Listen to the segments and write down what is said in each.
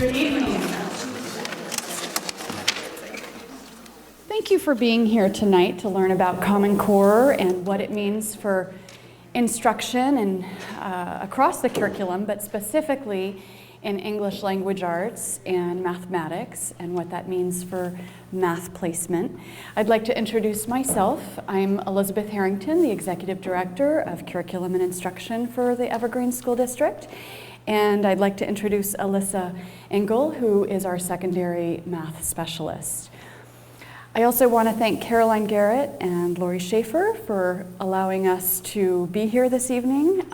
Good evening. Thank you for being here tonight to learn about Common Core and what it means for instruction and across the curriculum, but specifically in English language arts and mathematics and what that means for math placement. I'd like to introduce myself. I'm Elisabeth Harrington, the Executive Director of Curriculum and Instruction for the Evergreen School District. And I'd like to introduce Alyssa Engel, who is our secondary math specialist. I also want to thank Caroline Garrett and Lori Schaefer for allowing us to be here this evening.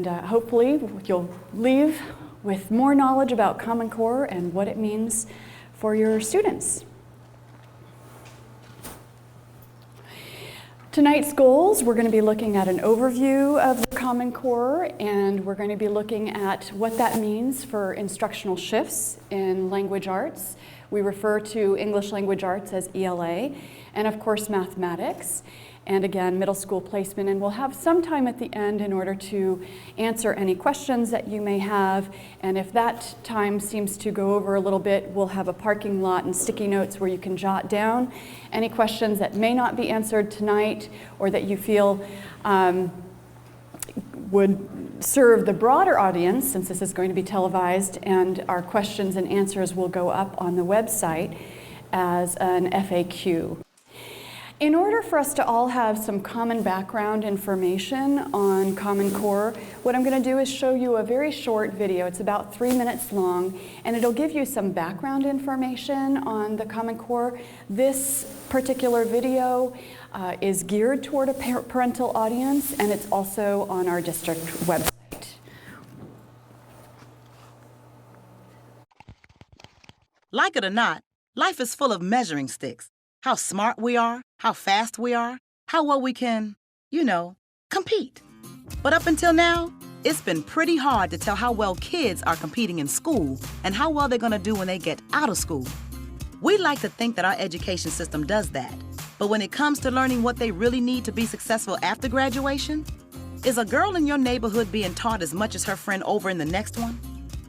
Hopefully you'll leave with more knowledge about Common Core and what it means for your students. Tonight's goals, we're going to be looking at an overview of the Common Core, and we're going to be looking at what that means for instructional shifts in language arts. We refer to English language arts as ELA, and of course mathematics, and again middle school placement. And we'll have some time at the end in order to answer any questions that you may have. And if that time seems to go over a little bit, we'll have a parking lot and sticky notes where you can jot down any questions that may not be answered tonight or that you feel would serve the broader audience, since this is going to be televised, and our questions and answers will go up on the website as an FAQ. In order for us to all have some common background information on Common Core, what I'm going to do is show you a very short video. It's about 3 minutes long, and it'll give you some background information on the Common Core. This particular video is geared toward a parental audience, and it's also on our district website. Like it or not, life is full of measuring sticks. How smart we are, how fast we are, how well we can, compete. But up until now, it's been pretty hard to tell how well kids are competing in school and how well they're going to do when they get out of school. We like to think that our education system does that. But when it comes to learning what they really need to be successful after graduation, is a girl in your neighborhood being taught as much as her friend over in the next one?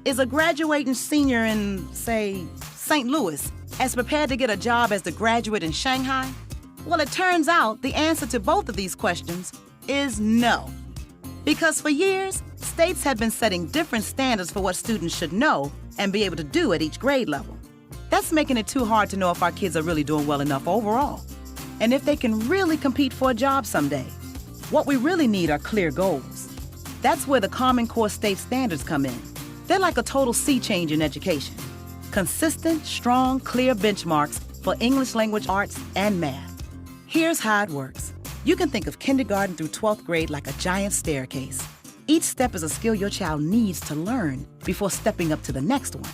Is a graduating senior in, say, St. Louis as prepared to get a job as the graduate in Shanghai? Well, it turns out the answer to both of these questions is no. Because for years, states have been setting different standards for what students should know and be able to do at each grade level. That's making it too hard to know if our kids are really doing well enough overall, and if they can really compete for a job someday. What we really need are clear goals. That's where the Common Core state standards come in. They're like a total sea change in education. Consistent, strong, clear benchmarks for English language arts and math. Here's how it works. You can think of kindergarten through 12th grade like a giant staircase. Each step is a skill your child needs to learn before stepping up to the next one.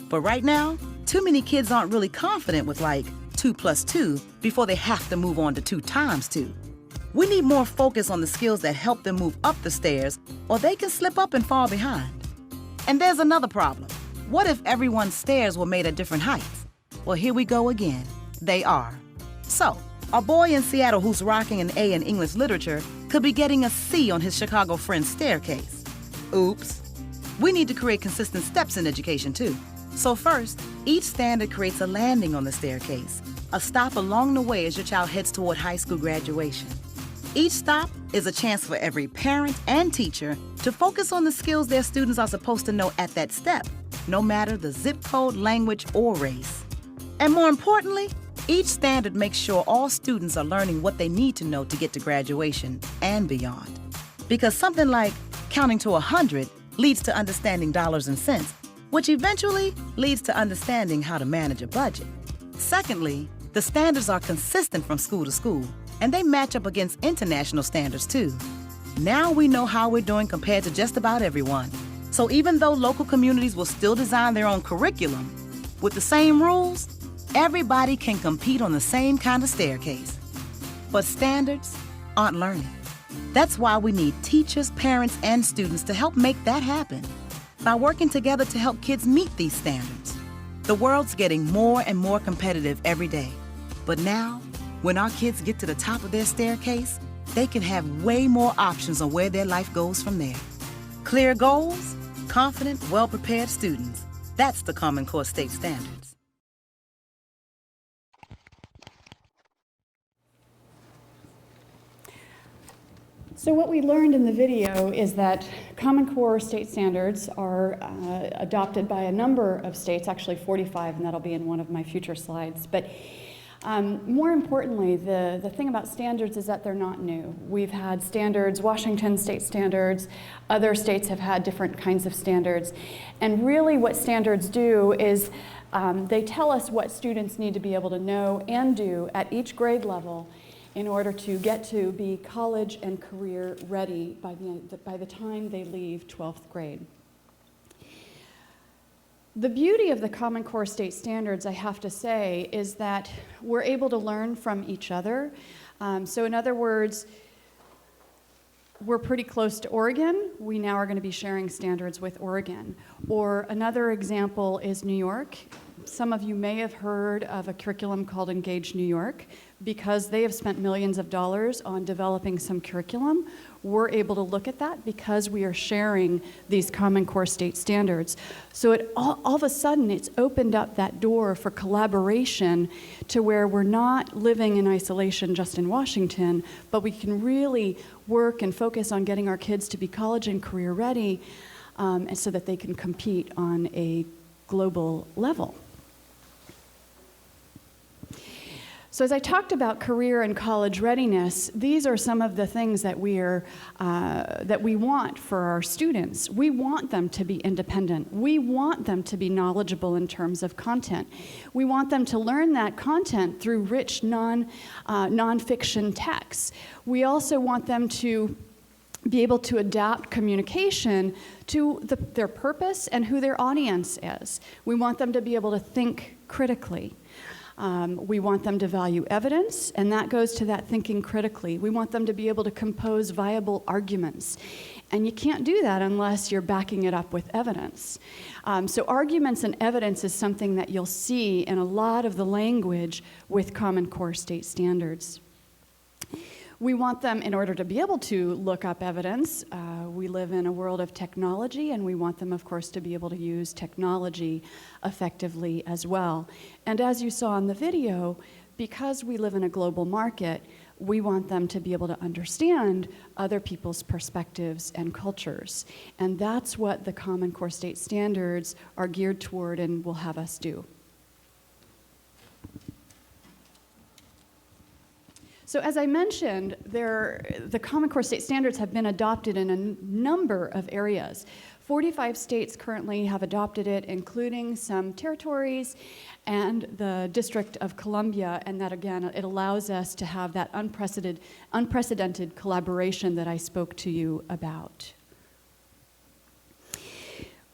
But right now, too many kids aren't really confident with like 2 + 2 before they have to move on to 2 × 2. We need more focus on the skills that help them move up the stairs, or they can slip up and fall behind. And there's another problem. What if everyone's stairs were made at different heights? Well, here we go again. They are. So, a boy in Seattle who's rocking an A in English literature could be getting a C on his Chicago friend's staircase. Oops. We need to create consistent steps in education, too. So first, each standard creates a landing on the staircase, a stop along the way as your child heads toward high school graduation. Each stop is a chance for every parent and teacher to focus on the skills their students are supposed to know at that step, no matter the zip code, language, or race. And more importantly, each standard makes sure all students are learning what they need to know to get to graduation and beyond. Because something like counting to 100 leads to understanding dollars and cents, which eventually leads to understanding how to manage a budget. Secondly, the standards are consistent from school to school, and they match up against international standards too. Now we know how we're doing compared to just about everyone. So even though local communities will still design their own curriculum, with the same rules, everybody can compete on the same kind of staircase. But standards aren't learning. That's why we need teachers, parents, and students to help make that happen by working together to help kids meet these standards. The world's getting more and more competitive every day. But now, when our kids get to the top of their staircase, they can have way more options on where their life goes from there. Clear goals, confident, well-prepared students. That's the Common Core State Standards. So what we learned in the video is that Common Core state standards are adopted by a number of states, actually 45, and that'll be in one of my future slides. But more importantly, the thing about standards is that they're not new. We've had standards, Washington state standards, other states have had different kinds of standards. And really what standards do is they tell us what students need to be able to know and do at each grade level in order to get to be college and career ready by the time they leave 12th grade. The beauty of the Common Core state standards, I have to say, is that we're able to learn from each other. So in other words, we're pretty close to Oregon. We now are going to be sharing standards with Oregon. Or another example is New York. Some of you may have heard of a curriculum called Engage New York. Because they have spent millions of dollars on developing some curriculum, we're able to look at that because we are sharing these Common Core state standards. So all of a sudden, it's opened up that door for collaboration to where we're not living in isolation just in Washington, but we can really work and focus on getting our kids to be college and career ready and so that they can compete on a global level. So as I talked about career and college readiness, these are some of the things that we want for our students. We want them to be independent. We want them to be knowledgeable in terms of content. We want them to learn that content through rich nonfiction texts. We also want them to be able to adapt communication to their purpose and who their audience is. We want them to be able to think critically. We want them to value evidence, and that goes to that thinking critically. We want them to be able to compose viable arguments. And you can't do that unless you're backing it up with evidence. So arguments and evidence is something that you'll see in a lot of the language with Common Core state standards. We want them, in order to be able to look up evidence, we live in a world of technology, and we want them, of course, to be able to use technology effectively as well. And as you saw in the video, because we live in a global market, we want them to be able to understand other people's perspectives and cultures. And that's what the Common Core state standards are geared toward and will have us do. So as I mentioned, the Common Core state standards have been adopted in a number of areas. 45 states currently have adopted it, including some territories and the District of Columbia, and that again, it allows us to have that unprecedented collaboration that I spoke to you about.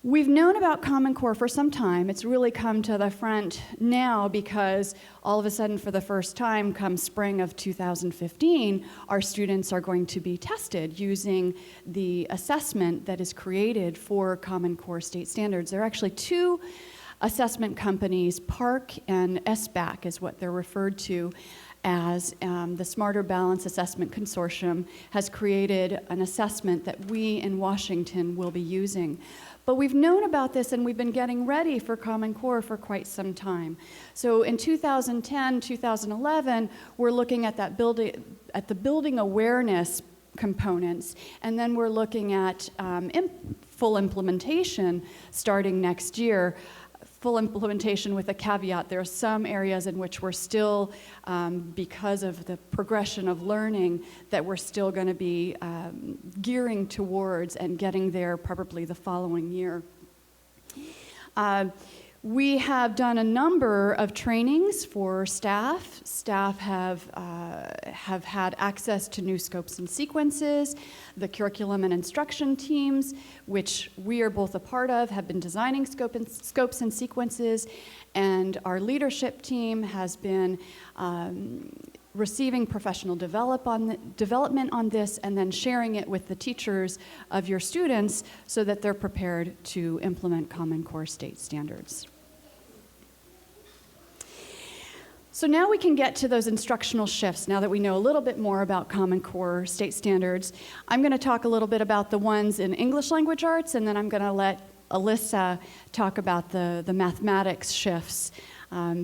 We've known about Common Core for some time. It's really come to the front now because all of a sudden, for the first time, come spring of 2015, our students are going to be tested using the assessment that is created for Common Core state standards. There are actually two assessment companies, PARC and SBAC is what they're referred to as. The Smarter Balance Assessment Consortium has created an assessment that we in Washington will be using. But we've known about this and we've been getting ready for Common Core for quite some time. So in 2010, 2011, we're looking at the building awareness components, and then we're looking at full implementation starting next year. Full implementation with a caveat. There are some areas in which we're still, because of the progression of learning, that we're still going to be gearing towards and getting there probably the following year. We have done a number of trainings for staff. Staff have had access to new scopes and sequences. The curriculum and instruction teams, which we are both a part of, have been designing scopes and sequences, and our leadership team has been receiving professional development on this and then sharing it with the teachers of your students so that they're prepared to implement Common Core state standards. So now we can get to those instructional shifts, now that we know a little bit more about Common Core state standards. I'm going to talk a little bit about the ones in English language arts, and then I'm going to let Alyssa talk about the mathematics shifts,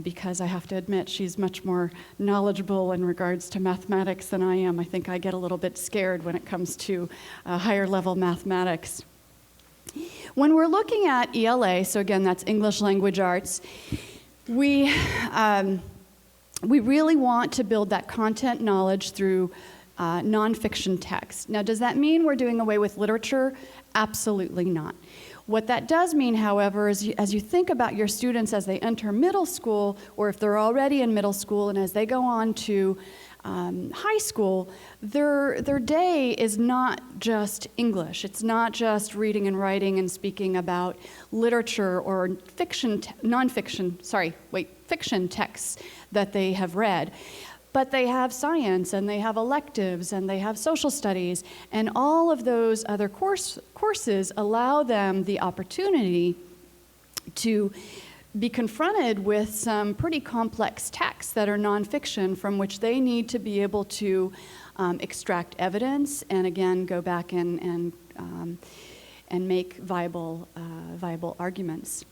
because I have to admit she's much more knowledgeable in regards to mathematics than I am. I think I get a little bit scared when it comes to higher level mathematics. When we're looking at ELA, so again, that's English language arts, we really want to build that content knowledge through nonfiction text. Now, does that mean we're doing away with literature? Absolutely not. What that does mean, however, is as you think about your students as they enter middle school, or if they're already in middle school and as they go on to high school, their day is not just English. It's not just reading and writing and speaking about literature or fiction texts that they have read. But they have science, and they have electives, and they have social studies, and all of those other courses allow them the opportunity to be confronted with some pretty complex texts that are nonfiction, from which they need to be able to extract evidence and again go back and make viable arguments.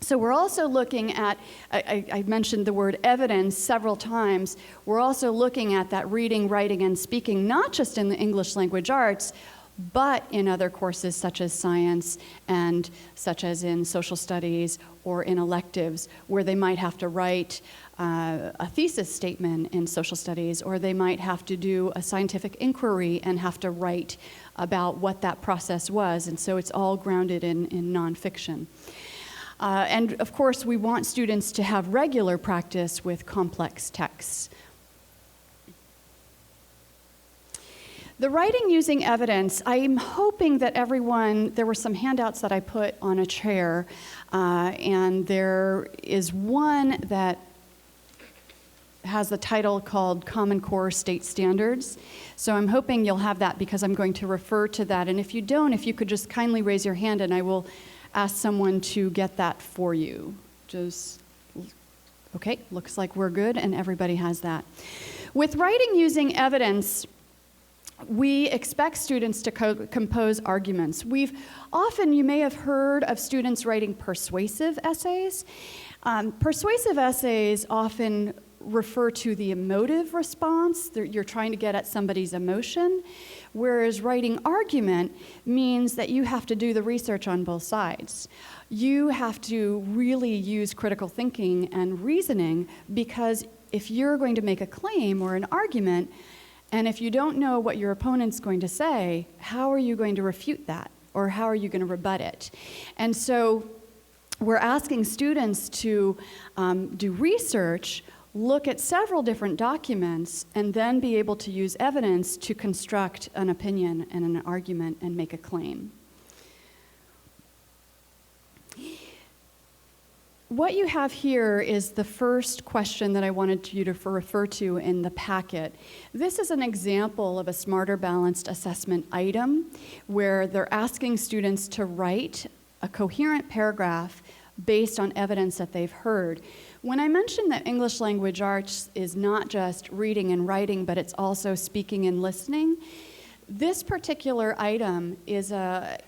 So we're also looking at, I mentioned the word evidence several times, we're also looking at that reading, writing, and speaking, not just in the English language arts, but in other courses such as science and such as in social studies or in electives, where they might have to write a thesis statement in social studies, or they might have to do a scientific inquiry and have to write about what that process was, and so it's all grounded in nonfiction. And of course, we want students to have regular practice with complex texts. The writing using evidence, I'm hoping that everyone, there were some handouts that I put on a chair, and there is one that has the title called Common Core State Standards. So I'm hoping you'll have that, because I'm going to refer to that. And if you don't, if you could just kindly raise your hand and I will ask someone to get that for you. Okay, looks like we're good and everybody has that. With writing using evidence, we expect students to compose arguments. You may have heard of students writing persuasive essays. Persuasive essays often refer to the emotive response. You're trying to get at somebody's emotion, whereas writing argument means that you have to do the research on both sides. You have to really use critical thinking and reasoning, because if you're going to make a claim or an argument, and if you don't know what your opponent's going to say, how are you going to refute that? Or how are you going to rebut it? And so we're asking students to do research, look at several different documents, and then be able to use evidence to construct an opinion and an argument and make a claim. What you have here is the first question that I wanted you to refer to in the packet. This is an example of a Smarter Balanced assessment item where they're asking students to write a coherent paragraph based on evidence that they've heard. When I mentioned that English language arts is not just reading and writing, but it's also speaking and listening, this particular item is a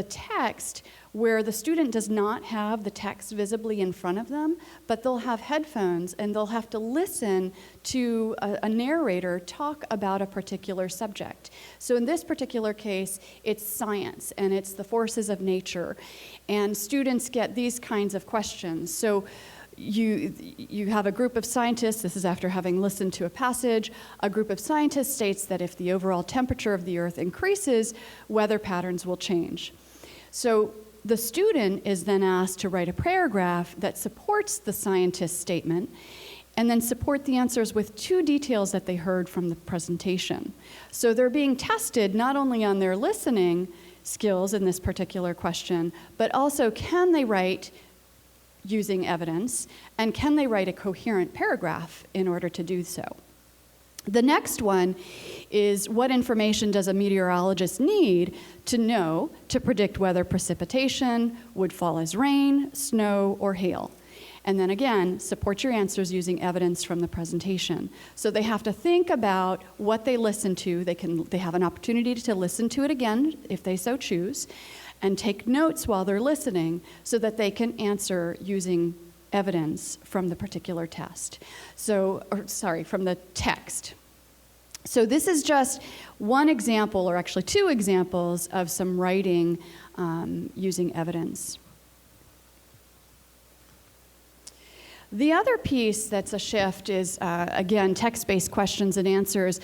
text where the student does not have the text visibly in front of them, but they'll have headphones and they'll have to listen to a narrator talk about a particular subject. So in this particular case, it's science and it's the forces of nature. And students get these kinds of questions. So you have a group of scientists, this is after having listened to a passage, a group of scientists states that if the overall temperature of the Earth increases, weather patterns will change. So the student is then asked to write a paragraph that supports the scientist's statement and then support the answers with two details that they heard from the presentation. So they're being tested not only on their listening skills in this particular question, but also can they write using evidence, and can they write a coherent paragraph in order to do so? The next one is, what information does a meteorologist need to know to predict whether precipitation would fall as rain, snow, or hail? And then again, support your answers using evidence from the presentation. So they have to think about what they listen to. They have an opportunity to listen to it again if they so choose, and take notes while they're listening so that they can answer using evidence from the particular test. From the text. So this is just one example, or actually two examples, of some writing using evidence. The other piece that's a shift is, again, text-based questions and answers.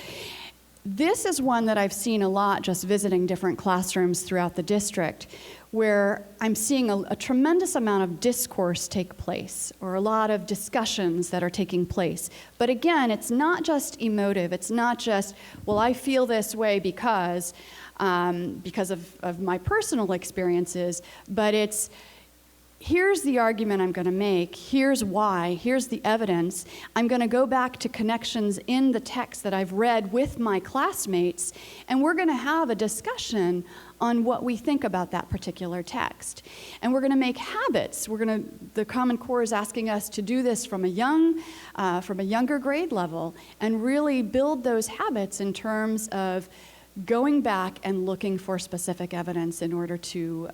This is one that I've seen a lot just visiting different classrooms throughout the district, where I'm seeing a tremendous amount of discourse take place, or a lot of discussions that are taking place. But again, it's not just emotive. It's not just, well, I feel this way because of my personal experiences, but it's, here's the argument I'm going to make, here's why, here's the evidence. I'm going to go back to connections in the text that I've read with my classmates, and we're going to have a discussion on what we think about that particular text. And we're going to make habits. The Common Core is asking us to do this from a younger grade level, and really build those habits in terms of going back and looking for specific evidence in order to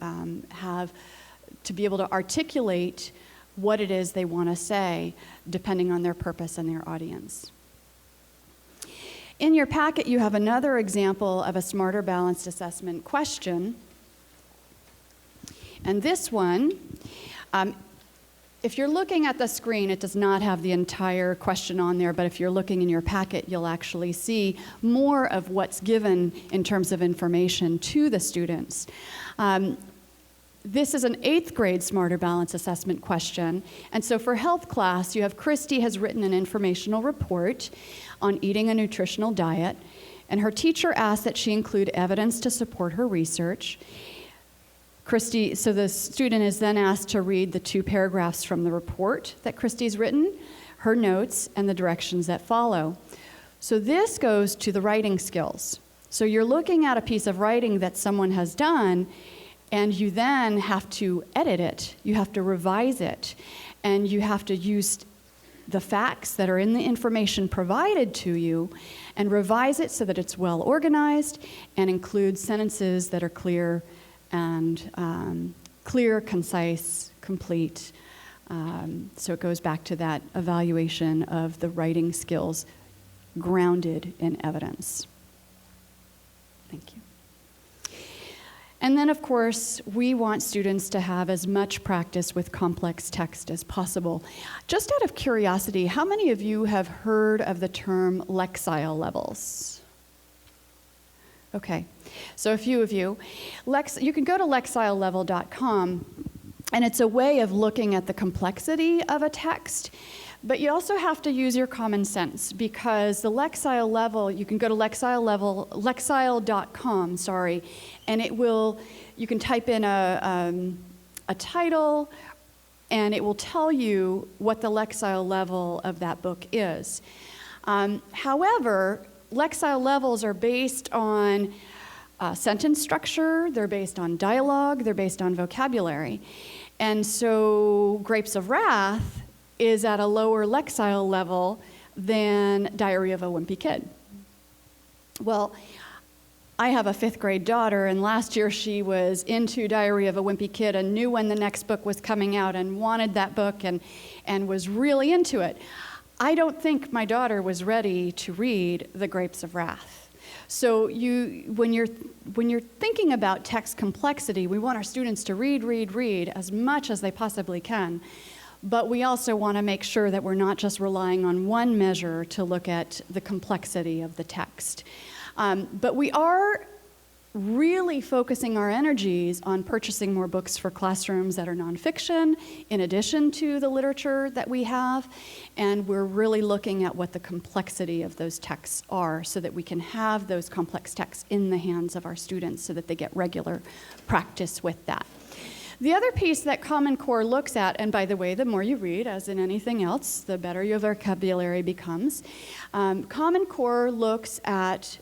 be able to articulate what it is they want to say, depending on their purpose and their audience. In your packet, you have another example of a Smarter Balanced Assessment question. And this one, if you're looking at the screen, it does not have the entire question on there, but if you're looking in your packet, you'll actually see more of what's given in terms of information to the students. This is an 8th grade Smarter Balanced Assessment question. And so for health class, you have Christy has written an informational report on eating a nutritional diet. And her teacher asked that she include evidence to support her research. So the student is then asked to read the 2 paragraphs from the report that Christy's written, her notes, and the directions that follow. So this goes to the writing skills. So you're looking at a piece of writing that someone has done, and you then have to edit it, you have to revise it, and you have to use the facts that are in the information provided to you and revise it so that it's well organized and includes sentences that are clear and concise, complete. So it goes back to that evaluation of the writing skills grounded in evidence. Thank you. And then, of course, we want students to have as much practice with complex text as possible. Just out of curiosity, how many of you have heard of the term Lexile levels? Okay, so a few of you. You can go to lexilelevel.com, and it's a way of looking at the complexity of a text. But you also have to use your common sense, because the Lexile level, you can go to lexile.com, and you can type in a title, and it will tell you what the Lexile level of that book is. However, Lexile levels are based on sentence structure, they're based on dialogue, they're based on vocabulary. And so Grapes of Wrath is at a lower Lexile level than Diary of a Wimpy Kid. Well, I have a 5th grade daughter, and last year she was into Diary of a Wimpy Kid and knew when the next book was coming out and wanted that book and was really into it. I don't think my daughter was ready to read The Grapes of Wrath. So when you're thinking about text complexity, we want our students to read as much as they possibly can. But we also want to make sure that we're not just relying on one measure to look at the complexity of the text. But we are really focusing our energies on purchasing more books for classrooms that are nonfiction, in addition to the literature that we have. And we're really looking at what the complexity of those texts are so that we can have those complex texts in the hands of our students so that they get regular practice with that. The other piece that Common Core looks at, and by the way, the more you read, as in anything else, the better your vocabulary becomes. Common Core looks at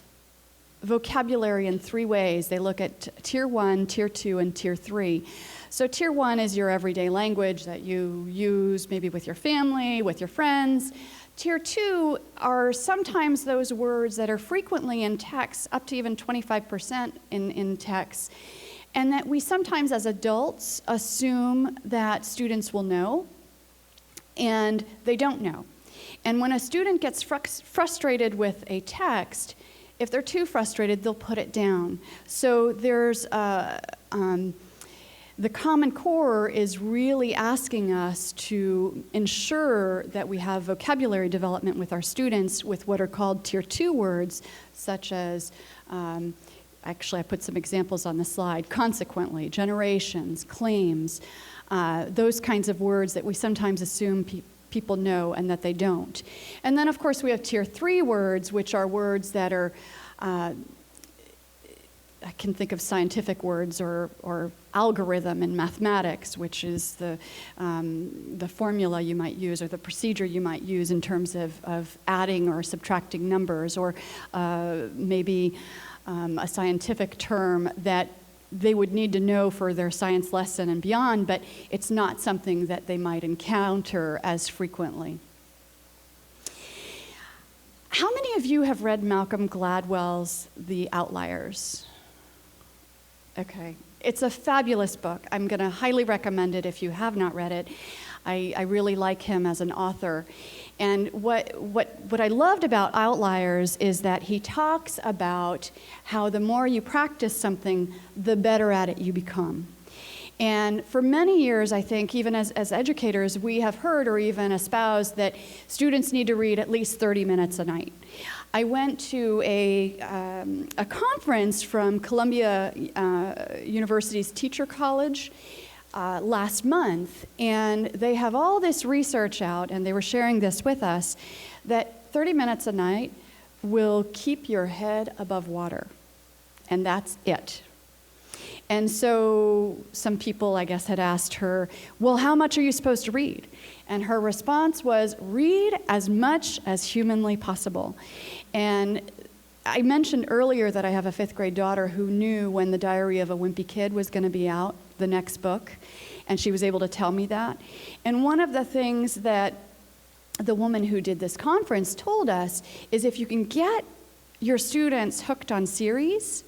vocabulary in 3 ways. They look at Tier 1, Tier 2, and Tier 3. So Tier 1 is your everyday language that you use maybe with your family, with your friends. Tier 2 are sometimes those words that are frequently in text, up to even 25% in text, and that we sometimes as adults assume that students will know, and they don't know. And when a student gets frustrated with a text, if they're too frustrated, they'll put it down. So there's the Common Core is really asking us to ensure that we have vocabulary development with our students with what are called Tier 2 words, such as, actually I put some examples on the slide, consequently, generations, claims, those kinds of words that we sometimes assume people know and that they don't. And then of course we have Tier 3 words, which are words that are, I can think of scientific words or algorithm in mathematics, which is the formula you might use or the procedure you might use in terms of adding or subtracting numbers, or maybe a scientific term that they would need to know for their science lesson and beyond, but it's not something that they might encounter as frequently. How many of you have read Malcolm Gladwell's The Outliers? Okay, it's a fabulous book. I'm going to highly recommend it if you have not read it. I really like him as an author. And what I loved about Outliers is that he talks about how the more you practice something, the better at it you become. And for many years, I think, even as educators, we have heard or even espoused that students need to read at least 30 minutes a night. I went to a conference from Columbia University's Teacher College last month, and they have all this research out, and they were sharing this with us, that 30 minutes a night will keep your head above water, and that's it. And so some people, I guess, had asked her, well, how much are you supposed to read? And her response was, read as much as humanly possible. And I mentioned earlier that I have a 5th grade daughter who knew when The Diary of a Wimpy Kid was going to be out, the next book, and she was able to tell me that. And one of the things that the woman who did this conference told us is if you can get your students hooked on series,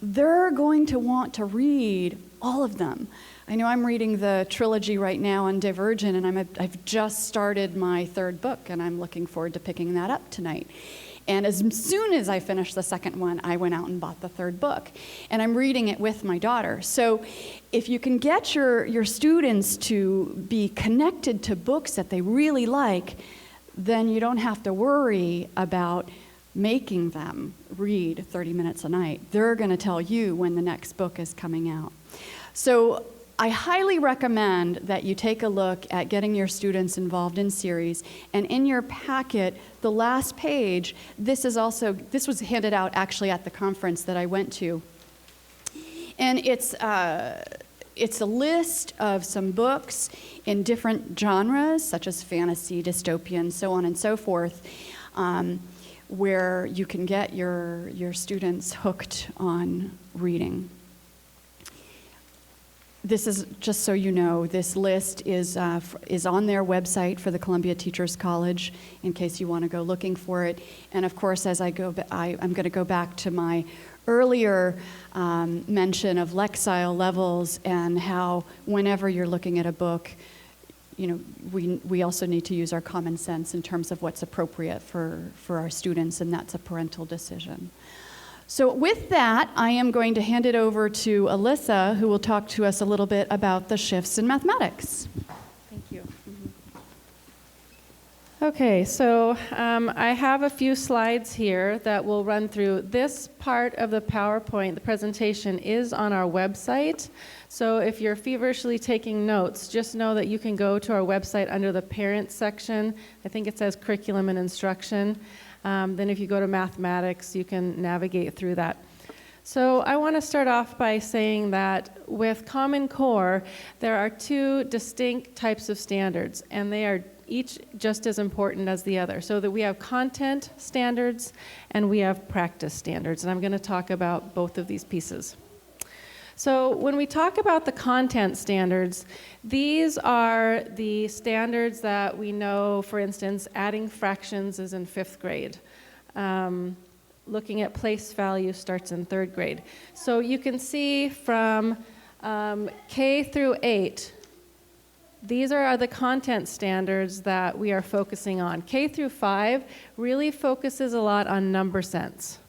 they're going to want to read all of them. I know I'm reading the trilogy right now on Divergent, and I've just started my 3rd book, and I'm looking forward to picking that up tonight. And as soon as I finished the 2nd one, I went out and bought the 3rd book. And I'm reading it with my daughter. So if you can get your students to be connected to books that they really like, then you don't have to worry about making them read 30 minutes a night. They're going to tell you when the next book is coming out. So I highly recommend that you take a look at getting your students involved in series. And in your packet, the last page, this was handed out actually at the conference that I went to. And it's a list of some books in different genres, such as fantasy, dystopian, so on and so forth, where you can get your students hooked on reading. This is, just so you know, this list is on their website for the Columbia Teachers College in case you want to go looking for it. And of course, as I'm going to go back to my earlier mention of Lexile levels and how whenever you're looking at a book, you know, we also need to use our common sense in terms of what's appropriate for our students, and that's a parental decision. So with that, I am going to hand it over to Alyssa, who will talk to us a little bit about the shifts in mathematics. Thank you. Okay, so I have a few slides here that we'll run through. This part of the PowerPoint, the presentation, is on our website. So if you're feverishly taking notes, just know that you can go to our website under the Parents section. I think it says Curriculum and Instruction. Then if you go to Mathematics, you can navigate through that. So I want to start off by saying that with Common Core, there are 2 distinct types of standards, and they are each just as important as the other, so that we have content standards and we have practice standards. And I'm going to talk about both of these pieces. So when we talk about the content standards, these are the standards that we know, for instance, adding fractions is in 5th grade. Looking at place value starts in 3rd grade. So you can see from K through 8, these are the content standards that we are focusing on. K through 5 really focuses a lot on number sense.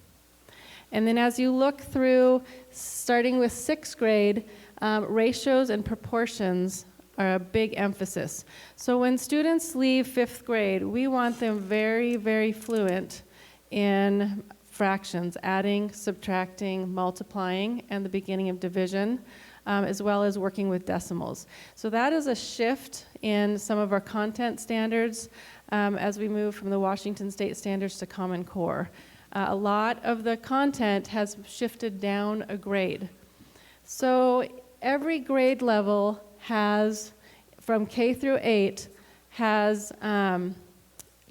And then as you look through, starting with 6th grade, ratios and proportions are a big emphasis. So when students leave 5th grade, we want them very, very fluent in fractions, adding, subtracting, multiplying, and the beginning of division, as well as working with decimals. So that is a shift in some of our content standards as we move from the Washington State Standards to Common Core. A lot of the content has shifted down a grade. So every grade level has, from K through 8, has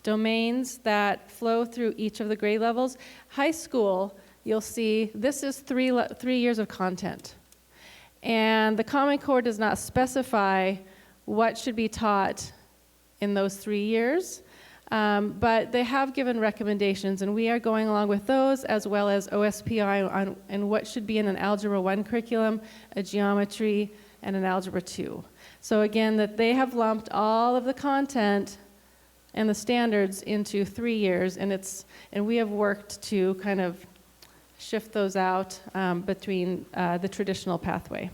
domains that flow through each of the grade levels. High school, you'll see this is 3 years of content. And the Common Core does not specify what should be taught in those 3 years. But they have given recommendations, and we are going along with those, as well as OSPI and what should be in an Algebra 1 curriculum, a geometry, and an Algebra 2. So again, that they have lumped all of the content and the standards into 3 years, and we have worked to kind of shift those out between the traditional pathway.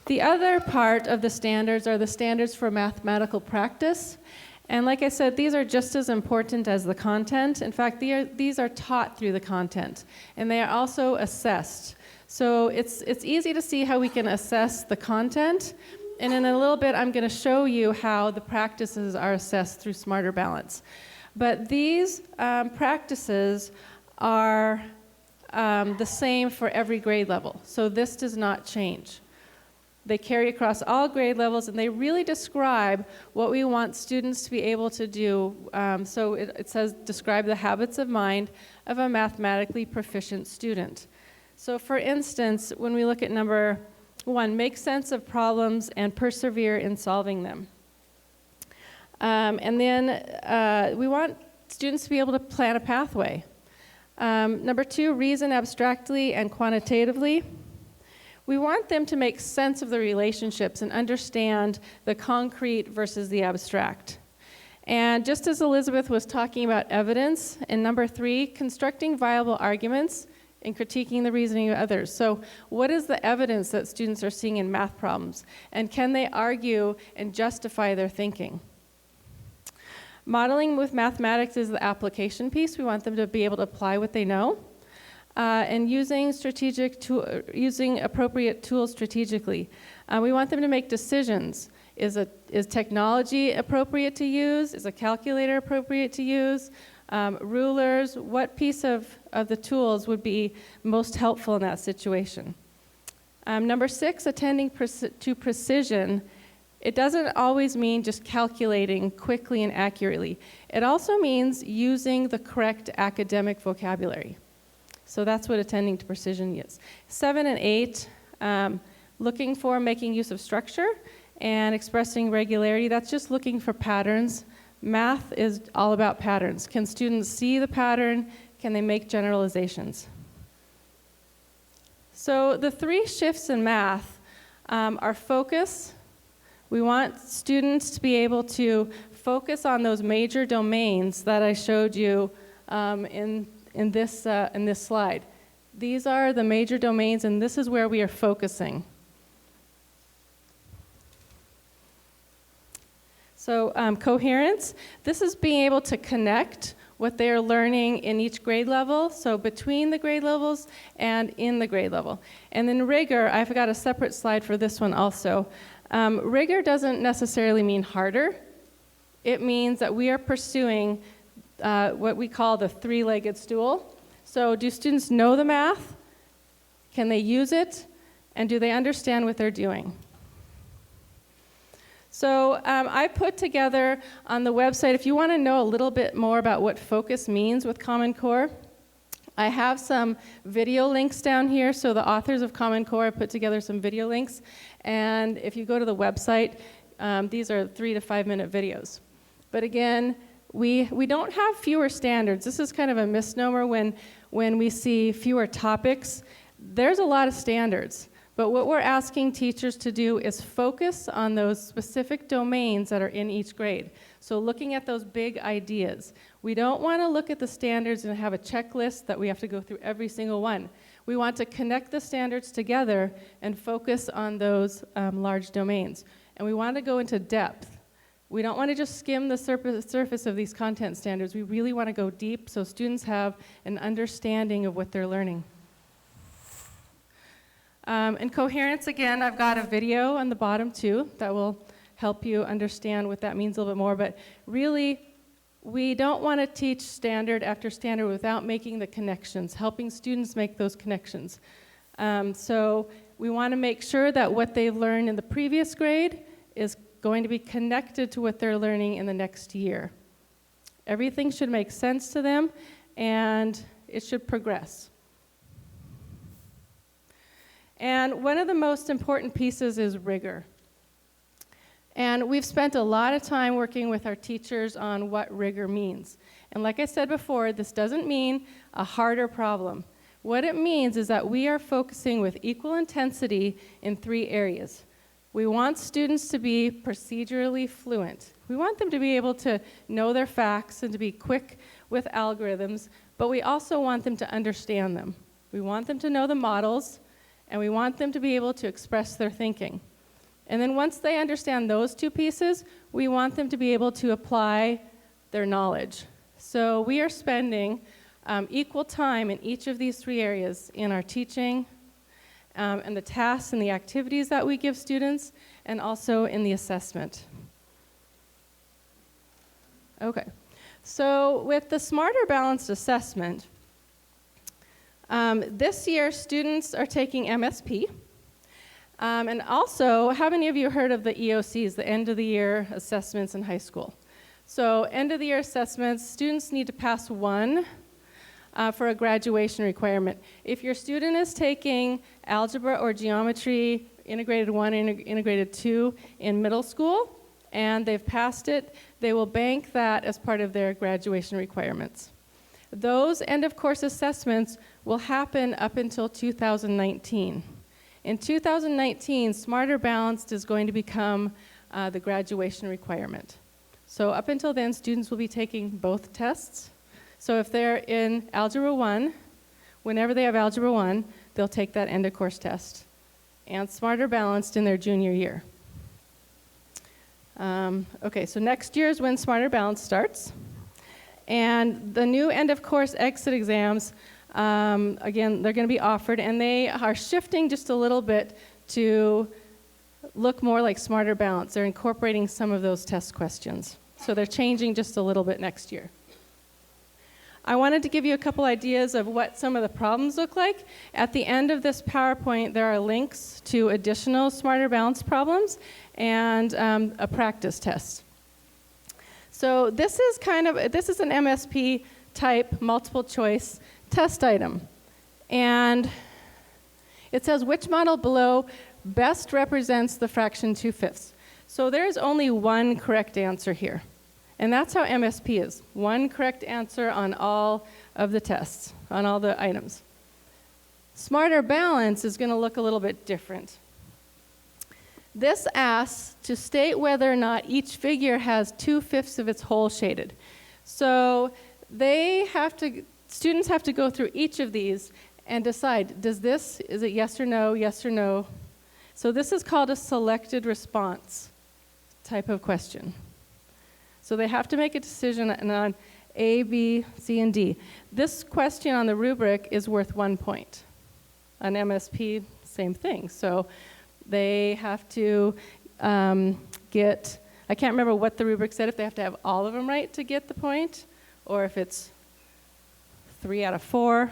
The other part of the standards are the standards for mathematical practice. And like I said, these are just as important as the content. In fact, these are taught through the content, and they are also assessed. So it's easy to see how we can assess the content. And in a little bit, I'm going to show you how the practices are assessed through Smarter Balance. But these practices are the same for every grade level. So this does not change. They carry across all grade levels, and they really describe what we want students to be able to do. So it says, describe the habits of mind of a mathematically proficient student. So for instance, when we look at number 1, make sense of problems and persevere in solving them. And then we want students to be able to plan a pathway. Number 2, reason abstractly and quantitatively. We want them to make sense of the relationships and understand the concrete versus the abstract. And just as Elisabeth was talking about evidence, in number 3, constructing viable arguments and critiquing the reasoning of others. So what is the evidence that students are seeing in math problems? And can they argue and justify their thinking? Modeling with mathematics is the application piece. We want them to be able to apply what they know. And using appropriate tools strategically. We want them to make decisions. Is technology appropriate to use? Is a calculator appropriate to use? Rulers, what piece of the tools would be most helpful in that situation? Number 6, attending to precision. It doesn't always mean just calculating quickly and accurately. It also means using the correct academic vocabulary. So that's what attending to precision is. 7 and 8, looking for making use of structure and expressing regularity. That's just looking for patterns. Math is all about patterns. Can students see the pattern? Can they make generalizations? So the 3 shifts in math are focus. We want students to be able to focus on those major domains that I showed you in this slide. These are the major domains, and this is where we are focusing. So coherence, this is being able to connect what they are learning in each grade level, so between the grade levels and in the grade level. And then rigor, I've got a separate slide for this one also. Rigor doesn't necessarily mean harder. It means that we are pursuing what we call the 3-legged stool. So do students know the math? Can they use it? And do they understand what they're doing? So I put together on the website, if you want to know a little bit more about what focus means with Common Core, I have some video links down here. So the authors of Common Core put together some video links. And if you go to the website, these are 3 to 5 minute videos. But again, we don't have fewer standards. This is kind of a misnomer when we see fewer topics. There's a lot of standards. But what we're asking teachers to do is focus on those specific domains that are in each grade. So looking at those big ideas. We don't want to look at the standards and have a checklist that we have to go through every single one. We want to connect the standards together and focus on those large domains. And we want to go into depth. We don't want to just skim the surface of these content standards. We really want to go deep so students have an understanding of what they're learning. And coherence, again, I've got a video on the bottom too that will help you understand what that means a little bit more. But really, we don't want to teach standard after standard without making the connections, helping students make those connections. So we want to make sure that what they learned in the previous grade is going to be connected to what they're learning in the next year. Everything should make sense to them, and it should progress. And one of the most important pieces is rigor. And we've spent a lot of time working with our teachers on what rigor means. And like I said before, this doesn't mean a harder problem. What it means is that we are focusing with equal intensity in 3 areas. We want students to be procedurally fluent. We want them to be able to know their facts and to be quick with algorithms, but we also want them to understand them. We want them to know the models, and we want them to be able to express their thinking. And then once they understand those 2 pieces, we want them to be able to apply their knowledge. So we are spending equal time in each of these 3 areas in our teaching, and the tasks and the activities that we give students, and also in the assessment. Okay, so with the Smarter Balanced Assessment, this year students are taking MSP, and also, how many of you heard of the EOCs, the end of the year assessments in high school? So end of the year assessments, students need to pass 1 for a graduation requirement. If your student is taking algebra or geometry, integrated 1 and integrated 2 in middle school, and they've passed it, they will bank that as part of their graduation requirements. Those end of course assessments will happen up until 2019. In 2019, Smarter Balanced is going to become the graduation requirement. So up until then, students will be taking both tests. So if they're in Algebra 1, whenever they have Algebra 1, they'll take that end of course test. And Smarter Balanced in their junior year. Okay, so next year is when Smarter Balanced starts. And the new end of course exit exams, again, they're going to be offered, and they are shifting just a little bit to look more like Smarter Balanced. They're incorporating some of those test questions. So they're changing just a little bit next year. I wanted to give you a couple ideas of what some of the problems look like. At the end of this PowerPoint, there are links to additional Smarter Balanced problems and a practice test. So this is an MSP type multiple choice test item. And it says which model below best represents the fraction 2/5. So there's only 1 correct answer here. And that's how MSP is. 1 correct answer on all of the tests, on all the items. Smarter Balance is going to look a little bit different. This asks to state whether or not each figure has 2/5 of its whole shaded. So students have to go through each of these and decide, is it yes or no, yes or no? So this is called a selected response type of question. So they have to make a decision on A, B, C, and D. This question on the rubric is worth 1 point. On MSP, same thing. So they have to I can't remember what the rubric said, if they have to have all of them right to get the point, or if it's 3 out of 4.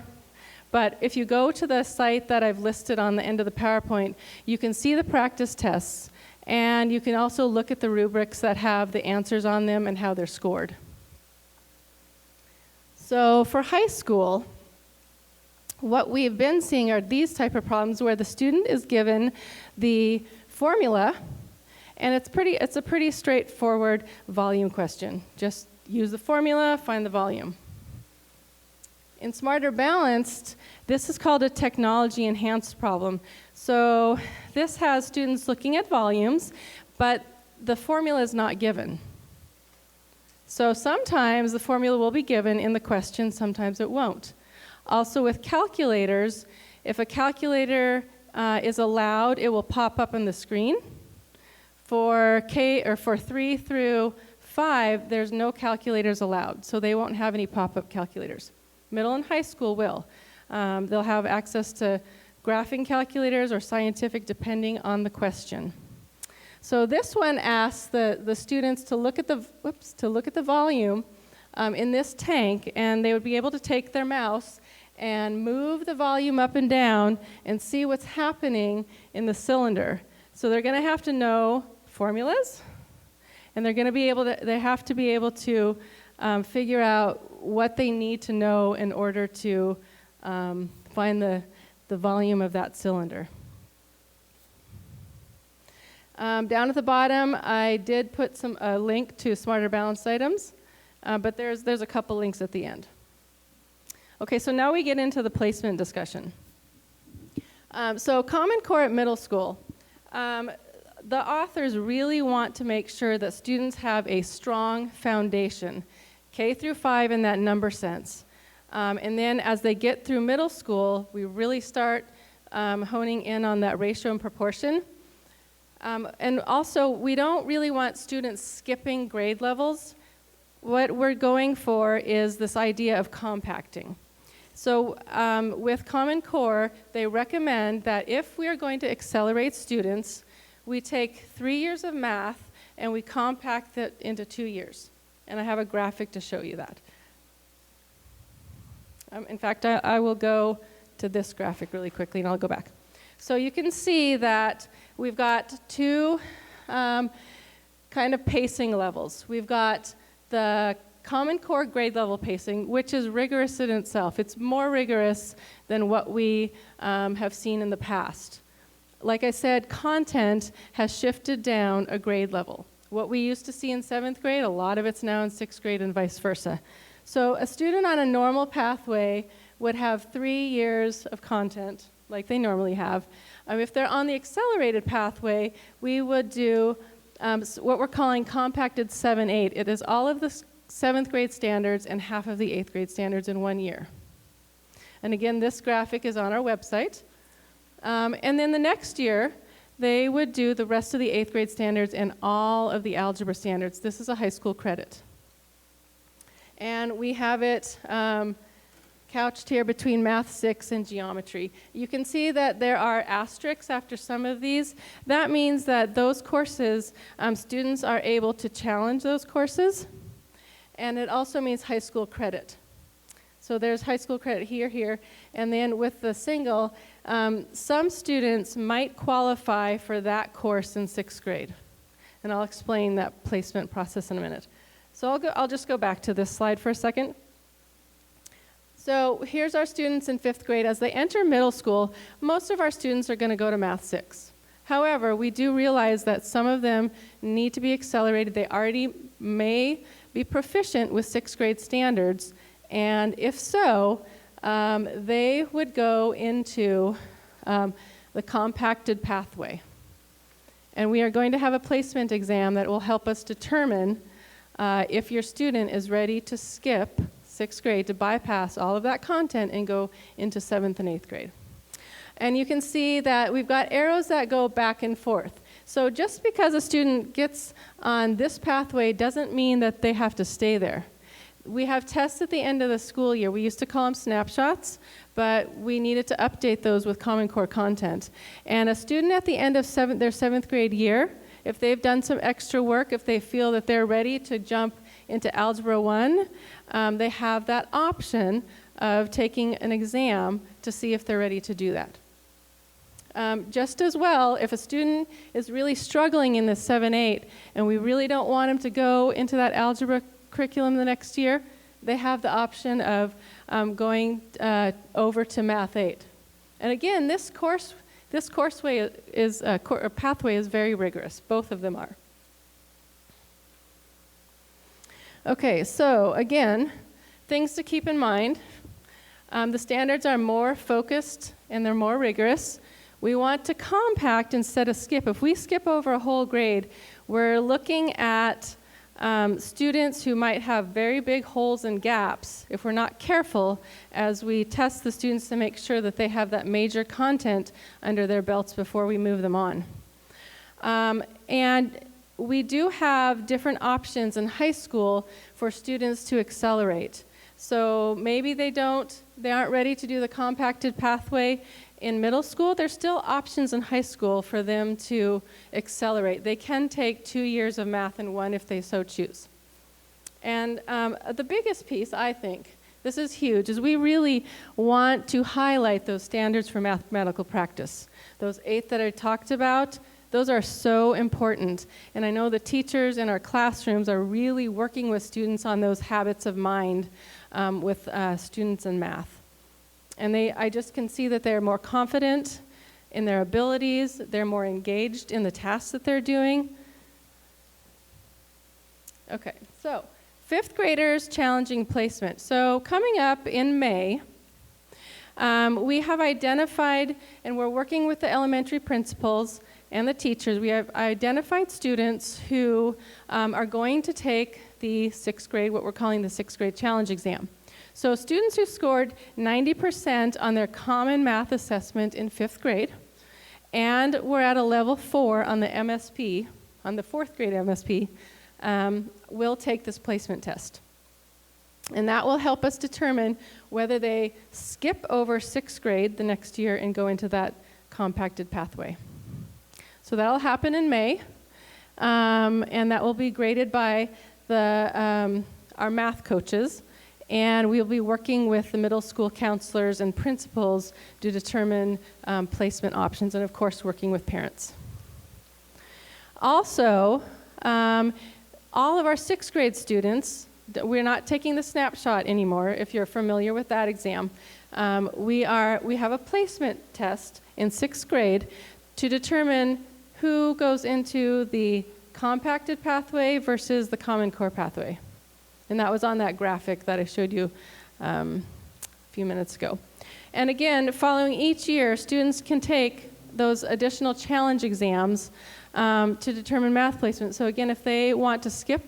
But if you go to the site that I've listed on the end of the PowerPoint, you can see the practice tests. And you can also look at the rubrics that have the answers on them and how they're scored. So for high school, what we've been seeing are these type of problems where the student is given the formula, and it's a pretty straightforward volume question. Just use the formula, find the volume. In Smarter Balanced, this is called a technology enhanced problem. So this has students looking at volumes, but the formula is not given. So sometimes the formula will be given in the question, sometimes it won't. Also with calculators, if a calculator is allowed, it will pop up on the screen. For 3 through 5, there's no calculators allowed, so they won't have any pop-up calculators. Middle and high school will. They'll have access to graphing calculators or scientific, depending on the question. So this one asks the students to look at the volume in this tank, and they would be able to take their mouse and move the volume up and down and see what's happening in the cylinder. So they're going to have to know formulas, and they have to be able to figure out what they need to know in order to find the volume of that cylinder. Down at the bottom, I did put a link to Smarter Balanced items, but there's a couple links at the end. Okay, so now we get into the placement discussion. So Common Core at middle school. The authors really want to make sure that students have a strong foundation, K through 5 in that number sense. And then as they get through middle school, we really start honing in on that ratio and proportion. And also, we don't really want students skipping grade levels. What we're going for is this idea of compacting. So with Common Core, they recommend that if we are going to accelerate students, we take 3 years of math and we compact it into 2 years. And I have a graphic to show you that. In fact, I will go to this graphic really quickly and I'll go back. So you can see that we've got two kind of pacing levels. We've got the Common Core grade level pacing, which is rigorous in itself. It's more rigorous than what we have seen in the past. Like I said, content has shifted down a grade level. What we used to see in 7th grade, a lot of it's now in 6th grade and vice versa. So a student on a normal pathway would have 3 years of content, like they normally have. If they're on the accelerated pathway, we would do what we're calling compacted 7-8. It is all of the 7th grade standards and half of the 8th grade standards in 1 year. And again, this graphic is on our website. And then the next year, they would do the rest of the 8th grade standards and all of the algebra standards. This is a high school credit. And we have it couched here between Math 6 and Geometry. You can see that there are asterisks after some of these. That means that those courses, students are able to challenge those courses. And it also means high school credit. So there's high school credit here, and then with the single, some students might qualify for that course in 6th grade. And I'll explain that placement process in a minute. So I'll just go back to this slide for a second. So here's our students in 5th grade. As they enter middle school, most of our students are going to go to Math 6. However, we do realize that some of them need to be accelerated. They already may be proficient with 6th grade standards, and if so, they would go into the compacted pathway. And we are going to have a placement exam that will help us determine if your student is ready to skip 6th grade, to bypass all of that content and go into 7th and 8th grade. And you can see that we've got arrows that go back and forth. So just because a student gets on this pathway doesn't mean that they have to stay there. We have tests at the end of the school year. We used to call them snapshots, but we needed to update those with Common Core content. And a student at the end of their 7th grade year, if they've done some extra work, if they feel that they're ready to jump into Algebra 1, they have that option of taking an exam to see if they're ready to do that. Just as well, if a student is really struggling in the 7-8 and we really don't want them to go into that algebra curriculum the next year, they have the option of going over to Math 8. And again, this pathway is very rigorous. Both of them are. Okay, so again, things to keep in mind. The standards are more focused and they're more rigorous. We want to compact instead of skip. If we skip over a whole grade, we're looking at students who might have very big holes and gaps if we're not careful as we test the students to make sure that they have that major content under their belts before we move them on. And we do have different options in high school for students to accelerate. So maybe they aren't ready to do the compacted pathway in middle school. There's still options in high school for them to accelerate. They can take 2 years of math in one if they so choose. And the biggest piece, I think, this is huge, is we really want to highlight those standards for mathematical practice. Those 8 that I talked about, those are so important. And I know the teachers in our classrooms are really working with students on those habits of mind with students in math. And I just can see that they're more confident in their abilities, they're more engaged in the tasks that they're doing. Okay, so 5th graders challenging placement. So coming up in May, we have identified, and we're working with the elementary principals and the teachers, we have identified students who are going to take the 6th grade, what we're calling the 6th grade challenge exam. So students who scored 90% on their common math assessment in 5th grade, and were at a level 4 on the MSP, on the 4th grade MSP, will take this placement test. And that will help us determine whether they skip over 6th grade the next year and go into that compacted pathway. So that'll happen in May, and that will be graded by our math coaches. And we'll be working with the middle school counselors and principals to determine placement options, and of course working with parents. Also, all of our 6th grade students, we're not taking the snapshot anymore, if you're familiar with that exam. We have a placement test in 6th grade to determine who goes into the compacted pathway versus the Common Core pathway. And that was on that graphic that I showed you a few minutes ago. And again, following each year, students can take those additional challenge exams to determine math placement. So again, if they want to skip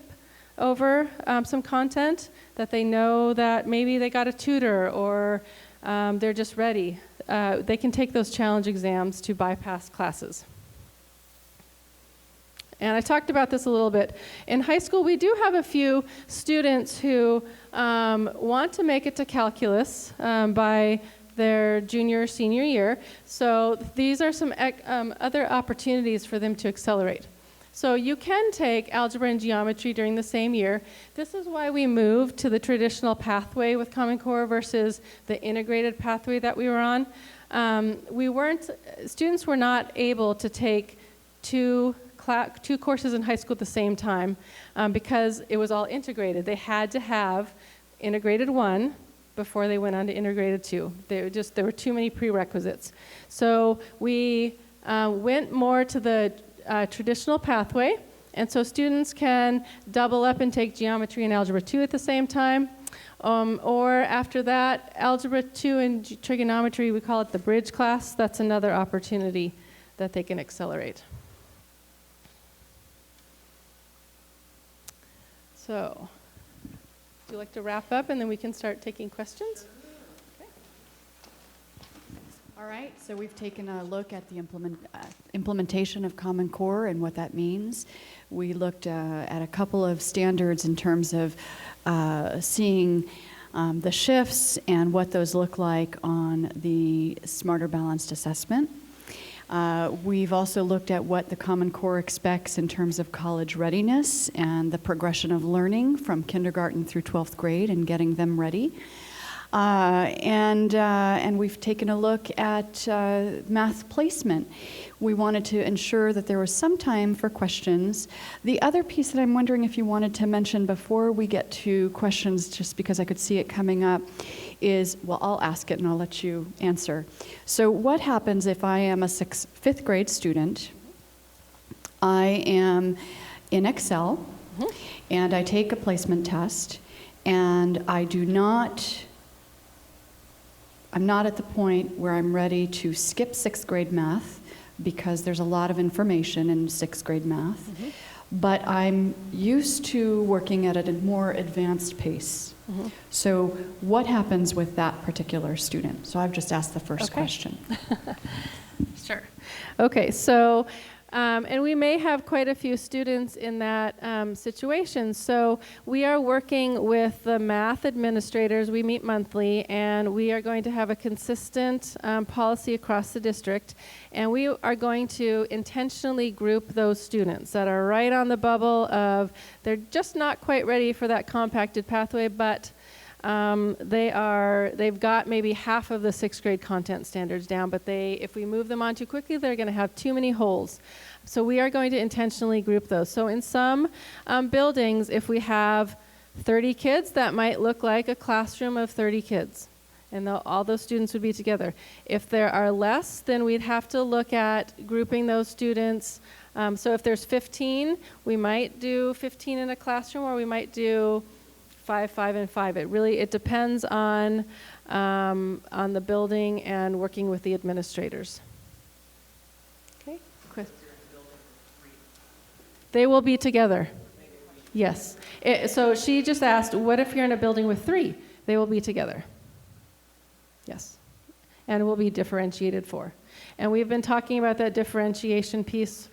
over some content, that they know that maybe they got a tutor or they're just ready, they can take those challenge exams to bypass classes. And I talked about this a little bit. In high school, we do have a few students who want to make it to calculus by their junior or senior year. So these are some other opportunities for them to accelerate. So you can take algebra and geometry during the same year. This is why we moved to the traditional pathway with Common Core versus the integrated pathway that we were on. Students were not able to take two courses in high school at the same time because it was all integrated. They had to have integrated 1 before they went on to integrated 2. There were too many prerequisites. So we went more to the traditional pathway, and so students can double up and take geometry and algebra 2 at the same time. Or after that, algebra 2 and trigonometry, we call it the bridge class. That's another opportunity that they can accelerate. So, would you like to wrap up and then we can start taking questions? Okay. All right, so we've taken a look at the implementation of Common Core and what that means. We looked at a couple of standards in terms of seeing the shifts and what those look like on the Smarter Balanced Assessment. We've also looked at what the Common Core expects in terms of college readiness and the progression of learning from kindergarten through 12th grade and getting them ready. And we've taken a look at math placement. We wanted to ensure that there was some time for questions. The other piece that I'm wondering if you wanted to mention before we get to questions, just because I could see it coming up, is, well, I'll ask it and I'll let you answer. So what happens if I am a fifth grade student, I am in Excel, and I take a placement test, and I'm not at the point where I'm ready to skip sixth grade math, because there's a lot of information in sixth grade math, but I'm used to working at a more advanced pace. So what happens with that particular student? So I've just asked the first question. Sure. Okay, so, and we may have quite a few students in that situation. So we are working with the math administrators. We meet monthly, and we are going to have a consistent policy across the district. And we are going to intentionally group those students that are right on the bubble of, they're just not quite ready for that compacted pathway, but they've got maybe half of the sixth grade content standards down, but if we move them on too quickly, they're going to have too many holes. So we are going to intentionally group those. So in some buildings, if we have 30 kids, that might look like a classroom of 30 kids. And all those students would be together. If there are less, then we'd have to look at grouping those students. So if there's 15, we might do 15 in a classroom, or we might do 5, 5, and 5. It depends on the building and working with the administrators. Okay. They will be together. Yes. So she just asked, what if you're in a building with 3? They will be together. Yes. And will be differentiated for. And we've been talking about that differentiation piece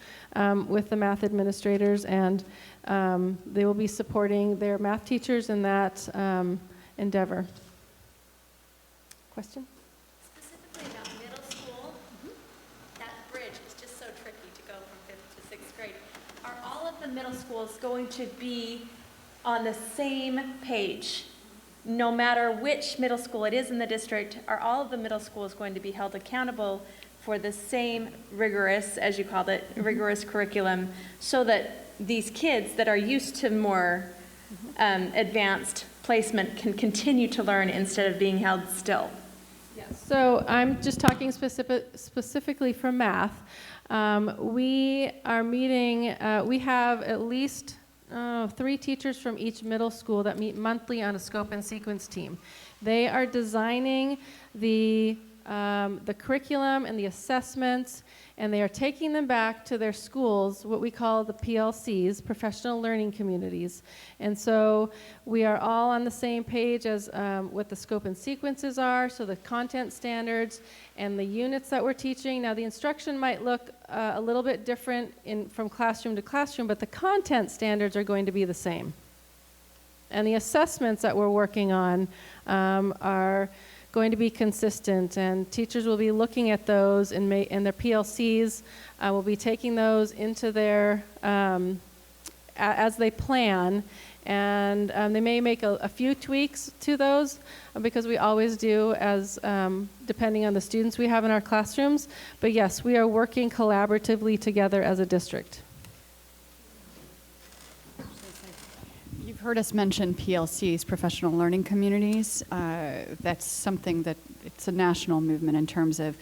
with the math administrators, and they will be supporting their math teachers in that endeavor. Question? Specifically about middle school, that bridge is just so tricky to go from 5th to 6th grade. Are all of the middle schools going to be on the same page? No matter which middle school it is in the district, are all of the middle schools going to be held accountable for the same rigorous, as you called it, rigorous curriculum, so that these kids that are used to more advanced placement can continue to learn instead of being held still? Yes. So I'm just talking specifically for math. We are meeting, we have at least 3 teachers from each middle school that meet monthly on a scope and sequence team. They are designing the curriculum and the assessments, and they are taking them back to their schools, what we call the PLCs, professional learning communities. And so we are all on the same page as what the scope and sequences are, so the content standards and the units that we're teaching. Now the instruction might look a little bit different from classroom to classroom, but the content standards are going to be the same. And the assessments that we're working on are going to be consistent, and teachers will be looking at those, and their PLCs will be taking those into their, as they plan, and they may make a few tweaks to those, because we always do, as depending on the students we have in our classrooms. But yes, we are working collaboratively together as a district. You've heard us mention PLCs, professional learning communities. That's something that it's a national movement in terms of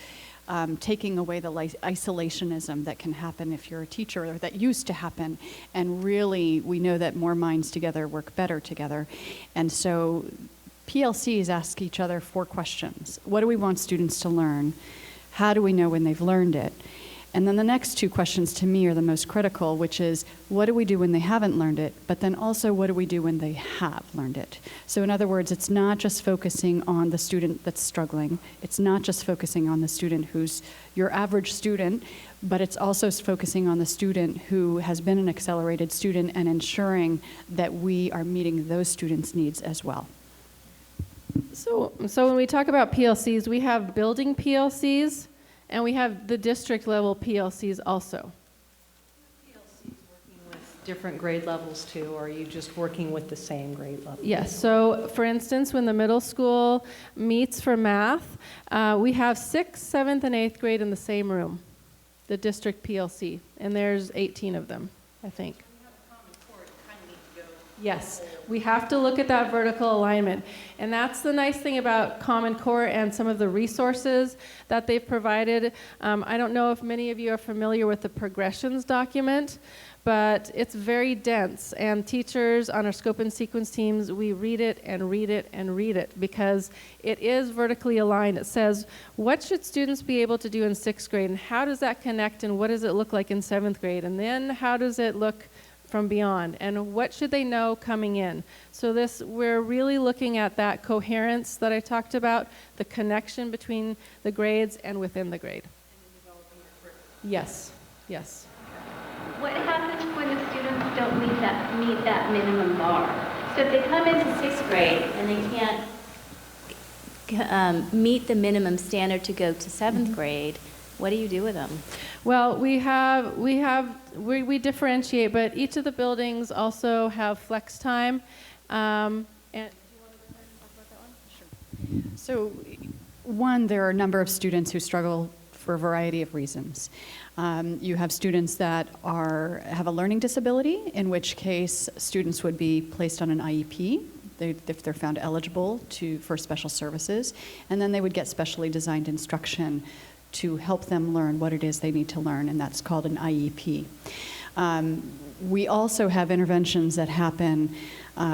taking away the isolationism that can happen if you're a teacher, or that used to happen. And really, we know that more minds together work better together. And so PLCs ask each other 4 questions. What do we want students to learn? How do we know when they've learned it? And then the next 2 questions to me are the most critical, which is, what do we do when they haven't learned it? But then also, what do we do when they have learned it? So in other words, it's not just focusing on the student that's struggling. It's not just focusing on the student who's your average student, but it's also focusing on the student who has been an accelerated student, and ensuring that we are meeting those students' needs as well. So when we talk about PLCs, we have building PLCs, and we have the district level PLCs also. PLCs working with different grade levels too, or are you just working with the same grade level? Yes, so for instance, when the middle school meets for math, we have 6th, 7th, and 8th grade in the same room, the district PLC, and there's 18 of them, I think. Yes, we have to look at that vertical alignment. And that's the nice thing about Common Core and some of the resources that they've provided. I don't know if many of you are familiar with the progressions document, but it's very dense. And teachers on our scope and sequence teams, we read it and read it and read it because it is vertically aligned. It says, what should students be able to do in 6th grade? And how does that connect? And what does it look like in 7th grade? And then how does it look from beyond, and what should they know coming in? So we're really looking at that coherence that I talked about, the connection between the grades and within the grade. Yes, yes. What happens when the students don't meet that minimum bar? So if they come into 6th grade and they can't meet the minimum standard to go to 7th grade, what do you do with them? Well, we differentiate, but each of the buildings also have flex time. And do you want to go ahead and talk about that one? Sure. So, one, there are a number of students who struggle for a variety of reasons. You have students that have a learning disability, in which case students would be placed on an IEP if they're found eligible for special services, and then they would get specially designed instruction to help them learn what it is they need to learn, and that's called an IEP. We also have interventions that happen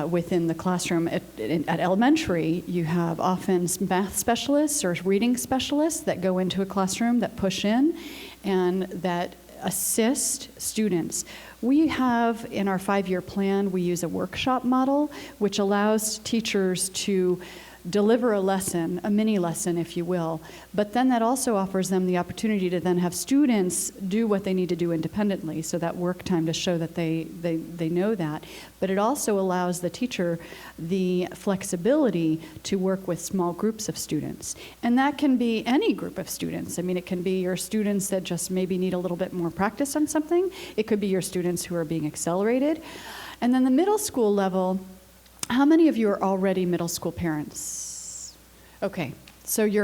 within the classroom. At elementary, you have often math specialists or reading specialists that go into a classroom that push in and that assist students. We have, in our 5-year plan, we use a workshop model, which allows teachers to deliver a lesson, a mini lesson, if you will, but then that also offers them the opportunity to then have students do what they need to do independently, so that work time to show that they know that. But it also allows the teacher the flexibility to work with small groups of students. And that can be any group of students. I mean, it can be your students that just maybe need a little bit more practice on something. It could be your students who are being accelerated. And then the middle school level, how many of you are already middle school parents? Okay, so you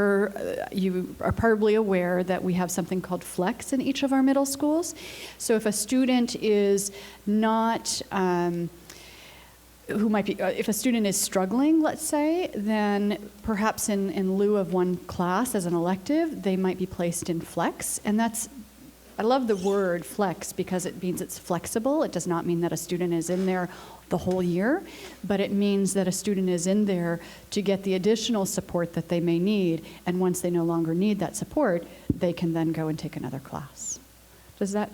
are probably aware that we have something called Flex in each of our middle schools. So if a student is not, if a student is struggling, let's say, then perhaps in lieu of one class as an elective, they might be placed in Flex, and I love the word flex because it means it's flexible. It does not mean that a student is in there the whole year, but it means that a student is in there to get the additional support that they may need, and once they no longer need that support, they can then go and take another class. Does that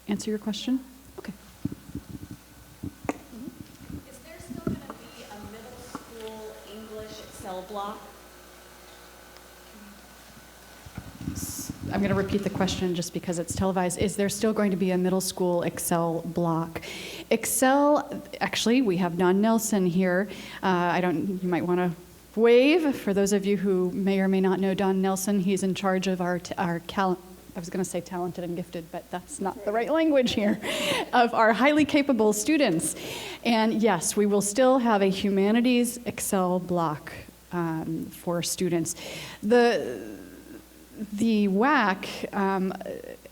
answer your question? Okay. Is there still going to be a middle school English Excel block? I'm going to repeat the question just because it's televised. Is there still going to be a middle school Excel block? Excel, actually, we have Don Nelson here. You might want to wave for those of you who may or may not know Don Nelson. He's in charge of I was going to say talented and gifted, but that's not the right language here, of our highly capable students. And yes, we will still have a humanities Excel block for students. The WAC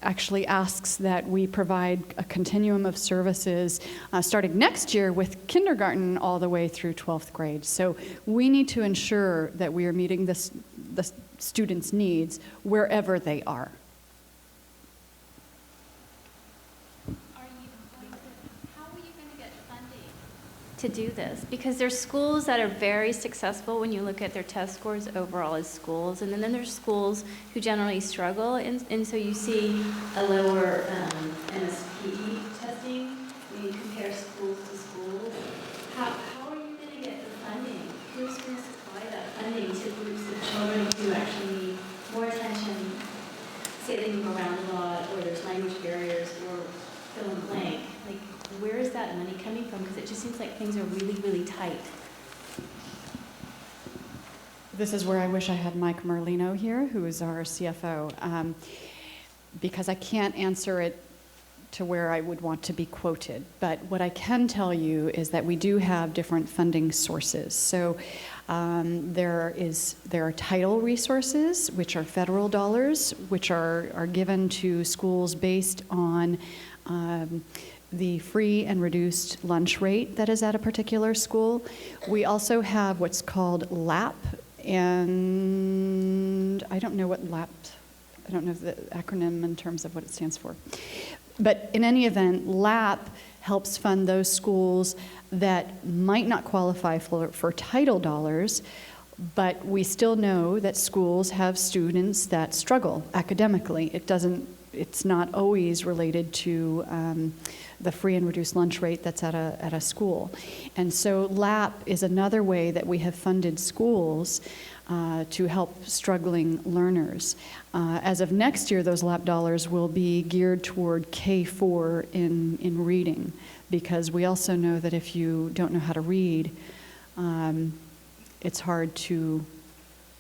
actually asks that we provide a continuum of services starting next year with kindergarten all the way through 12th grade. So we need to ensure that we are meeting the students' needs wherever they are. How are you going to get funding to do this? Because there's schools that are very successful when you look at their test scores overall as schools, and then there's schools who generally struggle, and so you see a lower MSP testing when you compare schools to schools. How are you going to get the funding? Who's going to supply that funding to groups of children who actually need more attention, say they move around a lot, or there's language barriers, or fill in blank? Like, where is that money coming from? Because it just seems like things are really, really tight. This is where I wish I had Mike Merlino here, who is our CFO, because I can't answer it to where I would want to be quoted. But what I can tell you is that we do have different funding sources. So there are title resources, which are federal dollars, which are given to schools based on the free and reduced lunch rate that is at a particular school. We also have what's called LAP, and I don't know the acronym in terms of what it stands for. But in any event, LAP helps fund those schools that might not qualify for title dollars, but we still know that schools have students that struggle academically. It's not always related to the free and reduced lunch rate that's at a school. And so LAP is another way that we have funded schools to help struggling learners. As of next year, those LAP dollars will be geared toward K-4 in reading, because we also know that if you don't know how to read, it's hard to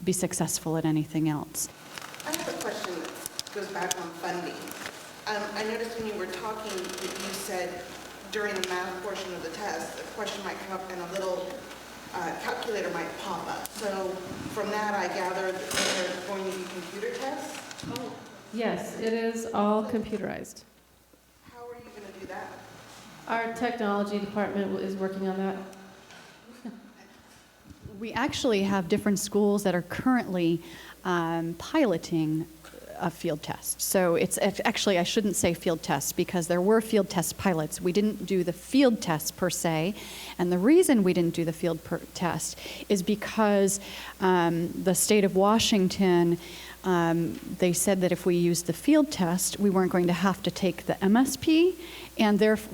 be successful at anything else. I have a question that goes back on funding. I noticed when you were talking that you said during the math portion of the test, a question might come up and a little calculator might pop up. So from that, I gathered that there are going to be computer tests. Oh. Yes, it is all computerized. How are you going to do that? Our technology department is working on that. We actually have different schools that are currently piloting a field test. So it's actually, I shouldn't say field tests, because there were field test pilots. We didn't do the field test per se, and the reason we didn't do the field test is because the state of Washington, they said that if we used the field test, we weren't going to have to take the MSP,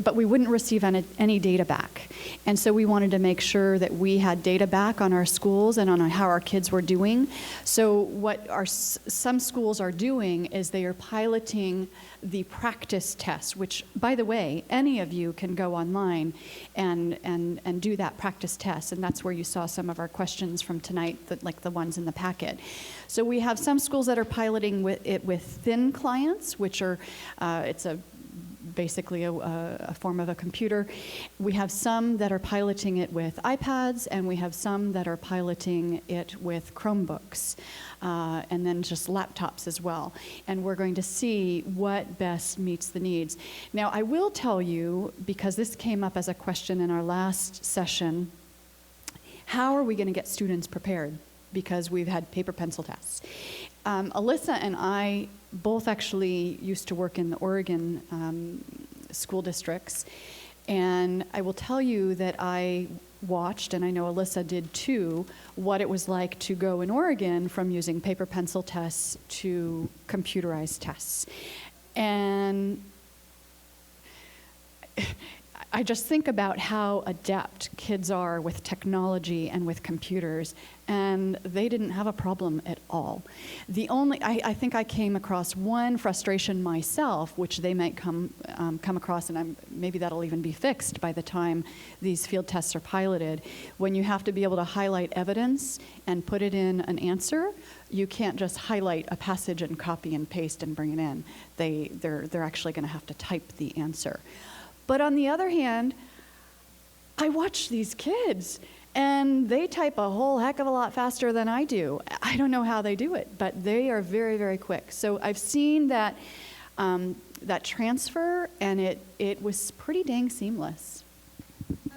but we wouldn't receive any data back. And so we wanted to make sure that we had data back on our schools and on how our kids were doing. So what some schools are doing is they are piloting the practice test, which, by the way, any of you can go online and do that practice test. And that's where you saw some of our questions from tonight, like the ones in the packet. So we have some schools that are piloting it with thin clients, which are, it's basically a form of a computer. We have some that are piloting it with iPads, and we have some that are piloting it with Chromebooks, and then just laptops as well. And we're going to see what best meets the needs. Now, I will tell you, because this came up as a question in our last session, how are we going to get students prepared? Because we've had paper pencil tests. Alyssa and I both actually used to work in the Oregon school districts, and I will tell you that I watched, and I know Alyssa did too, what it was like to go in Oregon from using paper pencil tests to computerized tests. And I just think about how adept kids are with technology and with computers, and they didn't have a problem at all. I think I came across one frustration myself, which they might come across, and maybe that'll even be fixed by the time these field tests are piloted. When you have to be able to highlight evidence and put it in an answer, you can't just highlight a passage and copy and paste and bring it in. They're actually going to have to type the answer. But on the other hand, I watch these kids, and they type a whole heck of a lot faster than I do. I don't know how they do it, but they are very, very quick. So I've seen that transfer, and it was pretty dang seamless. Actually,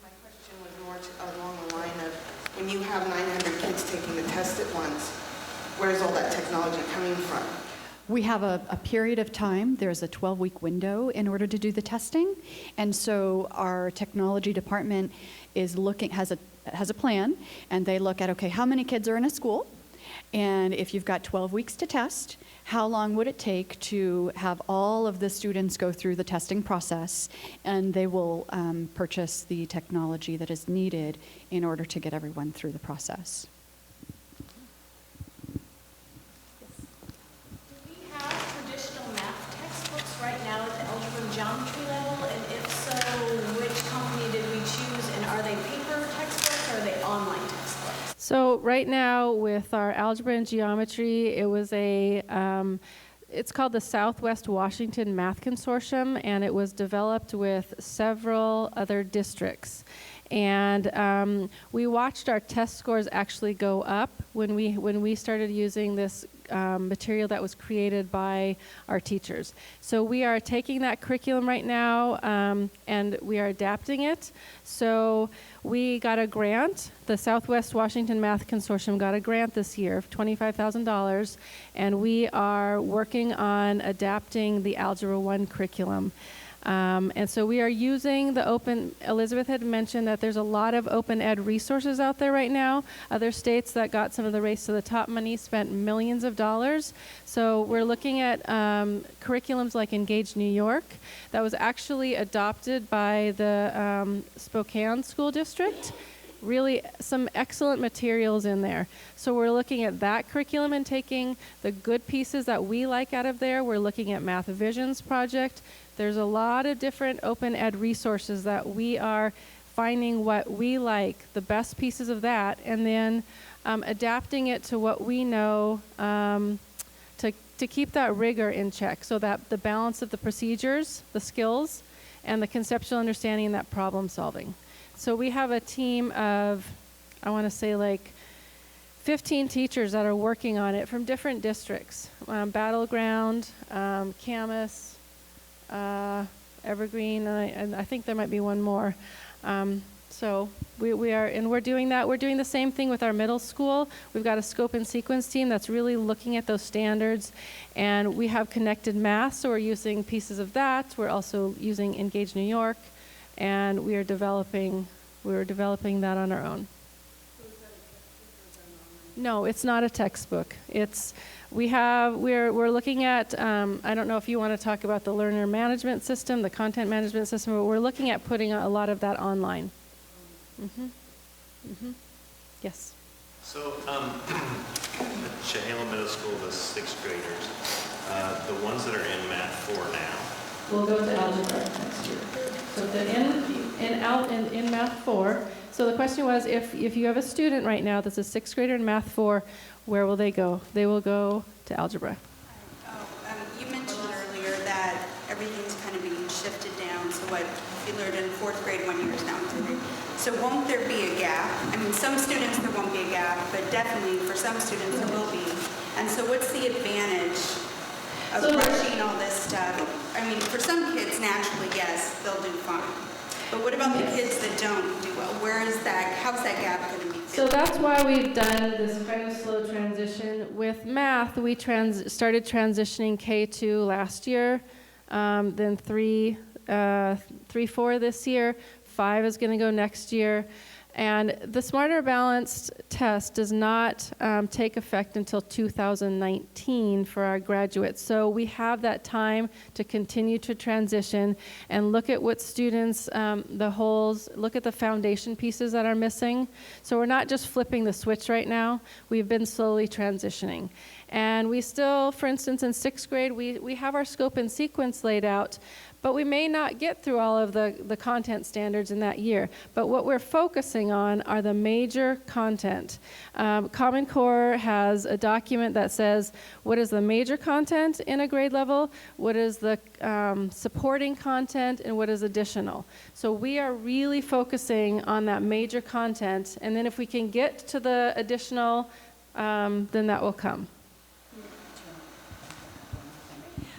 my question was more along the line of when you have 900 kids taking the test at once, where's all that technology coming from? We have a period of time. There's a 12-week window in order to do the testing. And so our technology department has a plan, and they look at, okay, how many kids are in a school? And if you've got 12 weeks to test, how long would it take to have all of the students go through the testing process? And they will purchase the technology that is needed in order to get everyone through the process. Right now at the algebra and geometry level, and if so, which company did we choose, and are they paper textbooks or are they online textbooks? So right now with our algebra and geometry, it was a it's called the Southwest Washington Math Consortium, and it was developed with several other districts. And we watched our test scores actually go up when we started using this material that was created by our teachers. So we are taking that curriculum right now, and we are adapting it. So we got a grant. The Southwest Washington Math Consortium got a grant this year of $25,000, and we are working on adapting the Algebra 1 curriculum. And so we are using the Elisabeth had mentioned that there's a lot of open ed resources out there right now. Other states that got some of the Race to the Top money spent millions of dollars. So we're looking at curriculums like Engage New York that was actually adopted by the Spokane School District. Really some excellent materials in there. So we're looking at that curriculum and taking the good pieces that we like out of there. We're looking at Math Visions project. There's a lot of different open ed resources that we are finding what we like, the best pieces of that, and then adapting it to what we know to keep that rigor in check, so that the balance of the procedures, the skills, and the conceptual understanding and that problem solving. So we have a team of, I want to say like 15 teachers that are working on it from different districts, Battleground, Camas, Evergreen, and I think there might be one more. So we are, and we're doing that. We're doing the same thing with our middle school. We've got a scope and sequence team that's really looking at those standards, and we have connected math, so we're using pieces of that. We're also using Engage New York, and we're developing that on our own. No, it's not a textbook. We're looking at, I don't know if you want to talk about the learner management system, the content management system, but we're looking at putting a lot of that online. Yes. So, Chehalem Middle School, the 6th graders, the ones that are in Math 4 now. We'll go to algebra next year. So if they're in Math 4. So the question was, if you have a student right now that's a 6th grader in Math 4, where will they go? They will go to algebra. You mentioned earlier that everything's kind of being shifted down. So what you learned in 4th grade 1 year is now in 3rd grade. So won't there be a gap? I mean, some students there won't be a gap, but definitely for some students there will be. And so what's the advantage of rushing all this stuff? I mean, for some kids, naturally, yes, they'll do fine. But what about the kids that don't do well? How's that gap going to be filled? So that's why we've done this kind of slow transition. With math, we started transitioning K2 last year, then 3, 4 this year, 5 is going to go next year. And the Smarter Balanced test does not take effect until 2019 for our graduates. So we have that time to continue to transition and look at what students, the holes, look at the foundation pieces that are missing. So we're not just flipping the switch right now. We've been slowly transitioning. And we still, for instance, in 6th grade, we have our scope and sequence laid out, but we may not get through all of the content standards in that year. But what we're focusing on are the major content. Common Core has a document that says what is the major content in a grade level, what is the supporting content, and what is additional. So we are really focusing on that major content, and then if we can get to the additional, then that will come.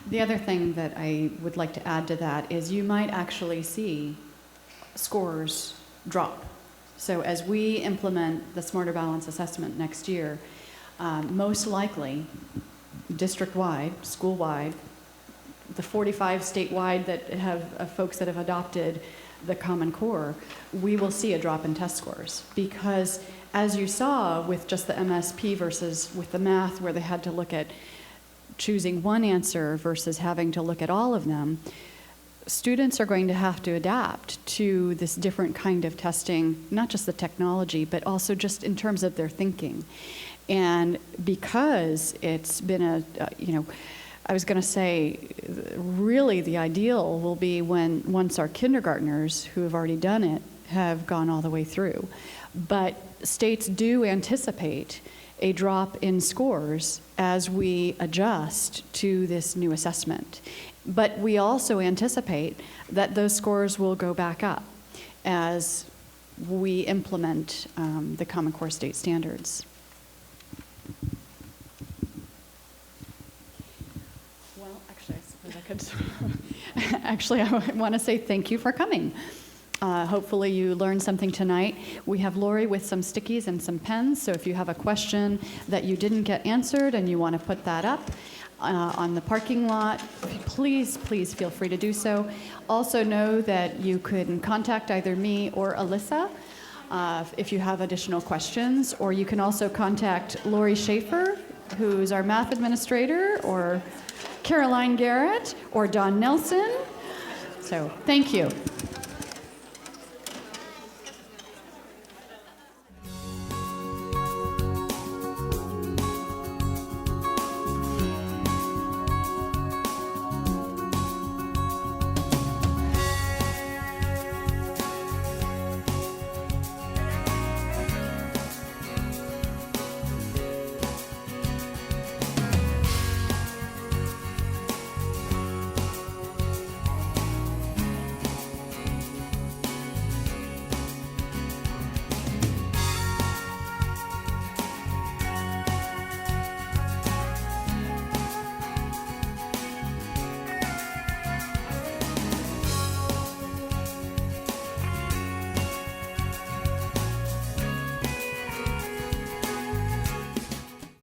The other thing that I would like to add to that is you might actually see scores drop. So as we implement the Smarter Balance assessment next year, most likely, district-wide, school-wide, the 45 statewide that have folks that have adopted the Common Core, we will see a drop in test scores. Because as you saw with just the MSP versus with the math where they had to look at choosing one answer versus having to look at all of them, students are going to have to adapt to this different kind of testing, not just the technology, but also just in terms of their thinking. And because it's been I was going to say, really the ideal will be once our kindergartners who have already done it have gone all the way through. But states do anticipate a drop in scores as we adjust to this new assessment. But we also anticipate that those scores will go back up as we implement the Common Core state standards. Well, actually, I suppose I could. Actually, I want to say thank you for coming. Hopefully you learned something tonight. We have Lori with some stickies and some pens, so if you have a question that you didn't get answered and you want to put that up on the parking lot, please feel free to do so. Also know that you can contact either me or Alyssa if you have additional questions, or you can also contact Lori Schaefer, who's our math administrator, or Caroline Garrett, or Don Nelson. So thank you.